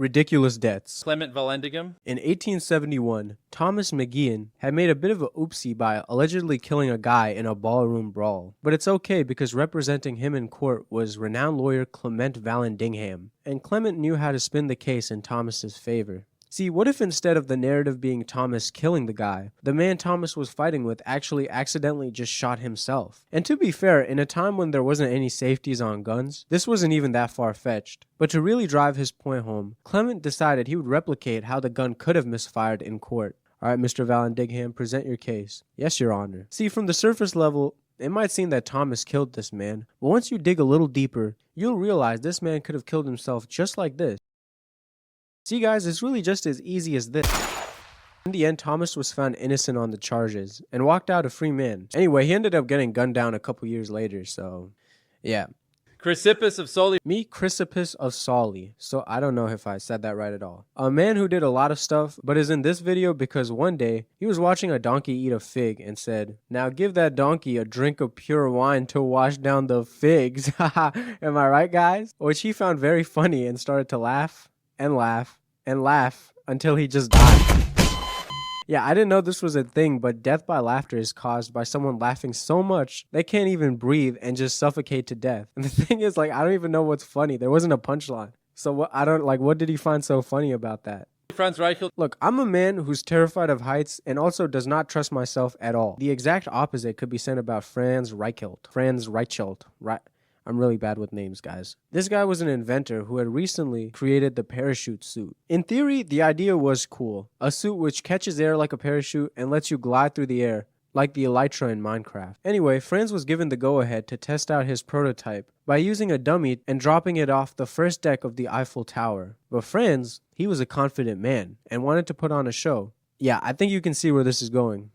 Ridiculous deaths. Clement Vallandigham. In 1871, Thomas McGeehan had made a bit of a oopsie by allegedly killing a guy in a ballroom brawl. But it's okay because representing him in court was renowned lawyer Clement Vallandigham, and Clement knew how to spin the case in Thomas's favor. See, what if instead of the narrative being Thomas killing the guy, the man Thomas was fighting with actually accidentally just shot himself? And to be fair, in a time when there wasn't any safeties on guns, this wasn't even that far-fetched. But to really drive his point home, Clement decided he would replicate how the gun could have misfired in court. Alright, Mr. Vallandigham, present your case. Yes, Your Honor. See, from the surface level, it might seem that Thomas killed this man, but once you dig a little deeper, you'll realize this man could have killed himself just like this. See guys, it's really just as easy as this. In the end, Thomas was found innocent on the charges and walked out a free man. Anyway, he ended up getting gunned down a couple years later, so yeah. Chrysippus of Soli. Meet Chrysippus of Soli. So I don't know if I said that right at all. A man who did a lot of stuff, but is in this video because one day he was watching a donkey eat a fig and said, "Now give that donkey a drink of pure wine to wash down the figs." Haha, am I right, guys? Which he found very funny and started to laugh and laugh and laugh until he just died. Yeah, I didn't know this was a thing, but death by laughter is caused by someone laughing so much they can't even breathe and just suffocate to death. And the thing is, like, I don't even know what's funny. There wasn't a punchline. So what did he find so funny about that? Franz Reichelt. Look, I'm a man who's terrified of heights and also does not trust myself at all. The exact opposite could be said about Franz Reichelt. I'm really bad with names, guys. This guy was an inventor who had recently created the parachute suit. In theory, the idea was cool. A suit which catches air like a parachute and lets you glide through the air, like the elytra in Minecraft. Anyway, Franz was given the go-ahead to test out his prototype by using a dummy and dropping it off the first deck of the Eiffel Tower. But Franz, he was a confident man and wanted to put on a show. Yeah, I think you can see where this is going.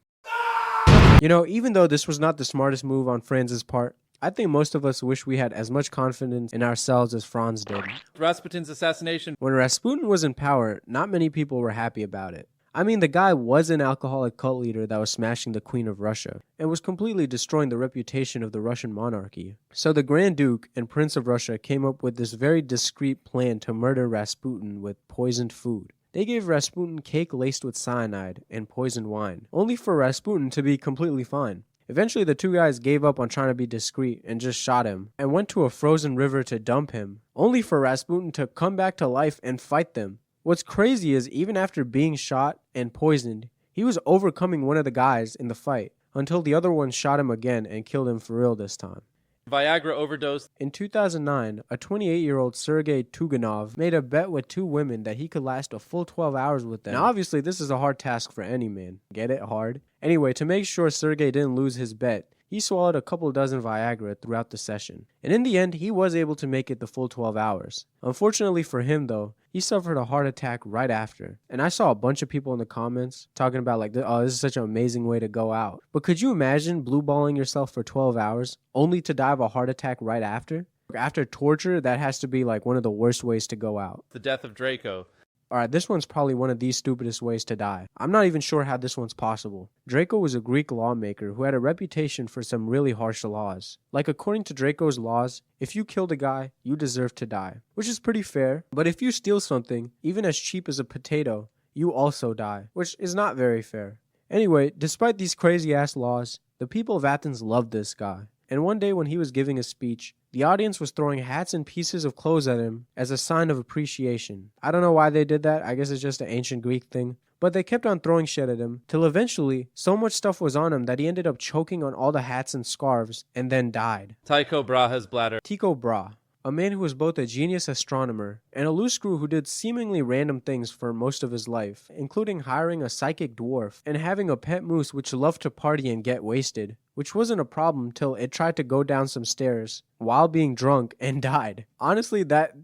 You know, even though this was not the smartest move on Franz's part, I think most of us wish we had as much confidence in ourselves as Franz did. Rasputin's assassination. When Rasputin was in power, not many people were happy about it. I mean, the guy was an alcoholic cult leader that was smashing the Queen of Russia and was completely destroying the reputation of the Russian monarchy. So the Grand Duke and Prince of Russia came up with this very discreet plan to murder Rasputin with poisoned food. They gave Rasputin cake laced with cyanide and poisoned wine, only for Rasputin to be completely fine. Eventually, the two guys gave up on trying to be discreet and just shot him and went to a frozen river to dump him, only for Rasputin to come back to life and fight them. What's crazy is even after being shot and poisoned, he was overcoming one of the guys in the fight until the other one shot him again and killed him for real this time. Viagra overdose. In 2009, a 28-year-old Sergei Tuganov made a bet with two women that he could last a full 12 hours with them. Now, obviously, this is a hard task for any man. Get it? Hard? Anyway, to make sure Sergei didn't lose his bet, he swallowed a couple dozen Viagra throughout the session. And in the end, he was able to make it the full 12 hours. Unfortunately for him, though, he suffered a heart attack right after. And I saw a bunch of people in the comments talking about like, oh, this is such an amazing way to go out. But could you imagine blue-balling yourself for 12 hours only to die of a heart attack right after? After torture, that has to be like one of the worst ways to go out. The death of Draco. Alright, this one's probably one of the stupidest ways to die. I'm not even sure how this one's possible. Draco was a Greek lawmaker who had a reputation for some really harsh laws. Like, according to Draco's laws, if you killed a guy, you deserve to die. Which is pretty fair, but if you steal something, even as cheap as a potato, you also die. Which is not very fair. Anyway, despite these crazy ass laws, the people of Athens loved this guy. And one day when he was giving a speech, the audience was throwing hats and pieces of clothes at him as a sign of appreciation. I don't know why they did that, I guess it's just an ancient Greek thing. But they kept on throwing shit at him, till eventually, so much stuff was on him that he ended up choking on all the hats and scarves, and then died. Tycho Brahe's bladder. Tycho Brahe, a man who was both a genius astronomer and a loose screw who did seemingly random things for most of his life, including hiring a psychic dwarf and having a pet moose which loved to party and get wasted, which wasn't a problem till it tried to go down some stairs while being drunk and died. Honestly, that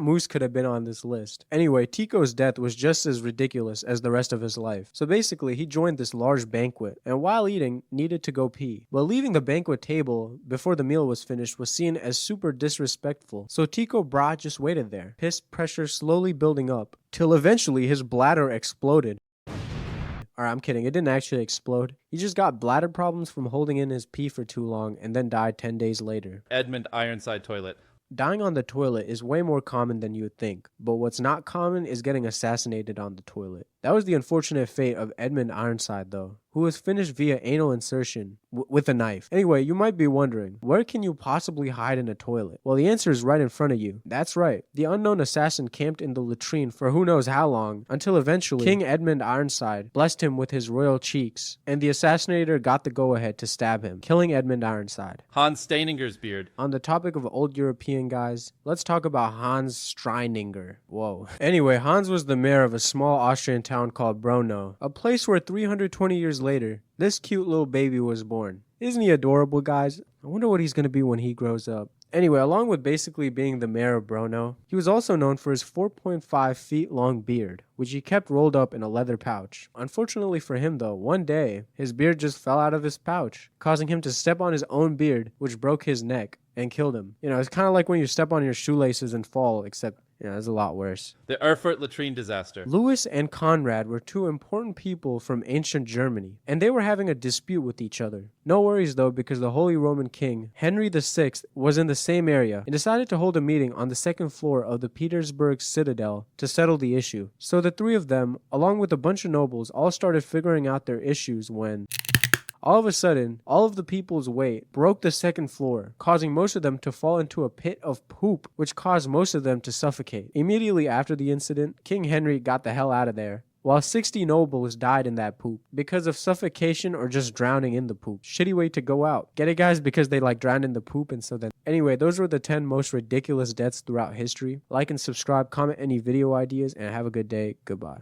moose could have been on this list. Anyway, Tycho's death was just as ridiculous as the rest of his life. So basically, he joined this large banquet and while eating, needed to go pee. But leaving the banquet table before the meal was finished was seen as super disrespectful. So Tycho Brahe just waited there, piss pressure slowly building up, till eventually his bladder exploded. Alright, I'm kidding, it didn't actually explode. He just got bladder problems from holding in his pee for too long and then died 10 days later. Edmund Ironside toilet. Dying on the toilet is way more common than you would think, but what's not common is getting assassinated on the toilet. That was the unfortunate fate of Edmund Ironside, though, who was finished via anal insertion with a knife. Anyway, you might be wondering, where can you possibly hide in a toilet? Well, the answer is right in front of you. That's right. The unknown assassin camped in the latrine for who knows how long, until eventually King Edmund Ironside blessed him with his royal cheeks, and the assassinator got the go-ahead to stab him, killing Edmund Ironside. Hans Steininger's beard. On the topic of old European guys, let's talk about Hans Steininger. Whoa. Anyway, Hans was the mayor of a small Austrian town called Brno, a place where 320 years later, this cute little baby was born. Isn't he adorable, guys? I wonder what he's going to be when he grows up. Anyway, along with basically being the mayor of Brno, he was also known for his 4.5 feet long beard, which he kept rolled up in a leather pouch. Unfortunately for him though, one day, his beard just fell out of his pouch, causing him to step on his own beard, which broke his neck and killed him. You know, it's kind of like when you step on your shoelaces and fall, except it's a lot worse. The Erfurt latrine disaster. Louis and Conrad were two important people from ancient Germany, and they were having a dispute with each other. No worries though, because the Holy Roman King, Henry VI, was in the same area and decided to hold a meeting on the second floor of the Petersburg Citadel to settle the issue. So the three of them, along with a bunch of nobles, all started figuring out their issues when all of a sudden, all of the people's weight broke the second floor, causing most of them to fall into a pit of poop, which caused most of them to suffocate. Immediately after the incident, King Henry got the hell out of there, while 60 nobles died in that poop because of suffocation or just drowning in the poop. Shitty way to go out. Get it, guys? Because they drowned in the poop, and so then... Anyway, those were the 10 most ridiculous deaths throughout history. Like and subscribe, comment any video ideas, and have a good day. Goodbye.